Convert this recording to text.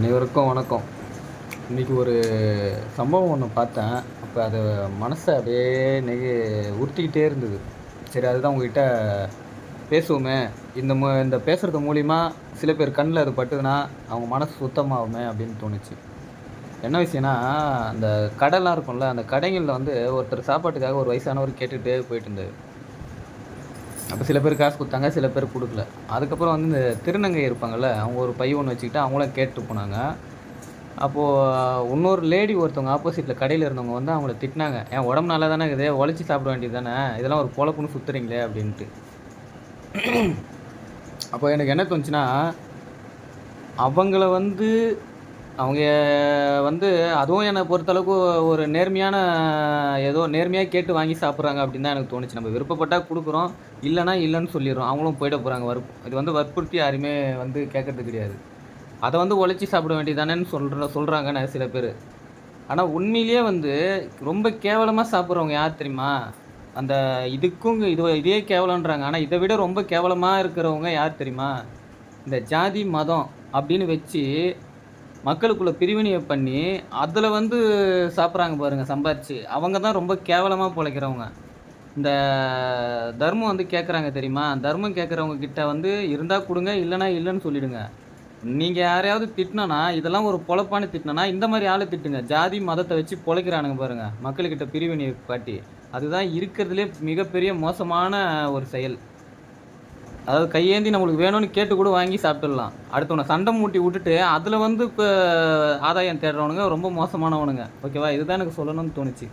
அனைவருக்கும் வணக்கம். இன்றைக்கி ஒரு சம்பவம் ஒன்று பார்த்தேன். அப்போ அது மனசை அப்படியே உறுத்திக்கிட்டே இருந்தது. சரி, அதுதான் உங்ககிட்ட பேசுவோமே. இந்த பேசுகிறது மூலிமா சில பேர் கண்ணில் அது பட்டுதுன்னா அவங்க மனசு சுத்தமாகுமே அப்படின்னு தோணுச்சு. என்ன விஷயம்னா, அந்த கடைலாம் இருக்கும்ல, அந்த கடைகளில் ஒருத்தர் சாப்பாட்டுக்காக ஒரு வயசானவர் கேட்டுகிட்டே போயிட்டு இருந்தார். அப்போ சில பேர் காசு கொடுத்தாங்க, சில பேர் கொடுக்கல. அதுக்கப்புறம் இந்த திருநங்கை இருப்பாங்கள்ல, அவங்க ஒரு பை ஒன்று வச்சுக்கிட்டு அவங்களும் கேட்டு போனாங்க. அப்போது இன்னொரு லேடி ஒருத்தவங்க ஆப்போசிட்டில் கடையில் இருந்தவங்க அவங்கள திட்டினாங்க. "ஏன் உடம்பு நல்லா தானே இருக்குது, உழைச்சி சாப்பிட வேண்டியது தானே, இதெல்லாம் ஒரு பொழப்புன்னு சுற்றுறீங்களே" அப்படின்ட்டு. அப்போ எனக்கு என்ன தோணுச்சுன்னா, அவங்கள அவங்க அதுவும் என்னை பொறுத்தளவுக்கு ஒரு நேர்மையான ஏதோ நேர்மையாக கேட்டு வாங்கி சாப்பிட்றாங்க அப்படின்னு தான் எனக்கு தோணுச்சு. நம்ம விருப்பப்பட்டால் கொடுக்குறோம், இல்லைனா இல்லைன்னு சொல்லிடுறோம். அவங்களும் போயிட போகிறாங்க. இது வற்புறுத்தி யாருமே கேட்கறது கிடையாது. அதை உழைச்சி சாப்பிட வேண்டியதானேன்னு சொல்கிறாங்க சில பேர். ஆனால் உண்மையிலேயே ரொம்ப கேவலமாக சாப்பிட்றவங்க யார் தெரியுமா? அந்த இதே கேவலன்றாங்க. ஆனால் இதை விட ரொம்ப கேவலமாக இருக்கிறவங்க யார் தெரியுமா? இந்த ஜாதி, மதம் அப்படின்னு வச்சு மக்களுக்குள்ள பிரிவினையை பண்ணி, அதில் சாப்பிட்றாங்க பாருங்க சம்பாரிச்சு. அவங்க தான் ரொம்ப கேவலமாக பொழைக்கிறவங்க. இந்த தர்மம் கேட்குறாங்க தெரியுமா? தர்மம் கேட்குறவங்க கிட்ட இருந்தா குடுங்க, இல்லைனா இல்லைன்னு சொல்லிடுங்க. நீங்க யாரையாவது திட்டினோன்னா, இதெல்லாம் ஒரு பொழப்பான்னு திட்டினோன்னா, இந்த மாதிரி ஆளை திட்டுங்க. ஜாதி, மதத்தை வச்சு பொழைக்கிறானுங்க பாருங்க, மக்கள்கிட்ட பிரிவினையை காட்டி. அதுதான் இருக்கிறதுலே மிகப்பெரிய மோசமான ஒரு செயல். அதாவது கையேந்தி நம்மளுக்கு வேணும்னு கேட்டு கூட வாங்கி சாப்பிட்டுடலாம். அடுத்தவனை சண்டை மூட்டி விட்டுட்டு, அதில் இப்போ ஆதாயம் தேடுறவனுங்க ரொம்ப மோசமானவனுங்க. ஓகேவா? இதுதான் எனக்கு சொல்லணும்னு தோணுச்சு.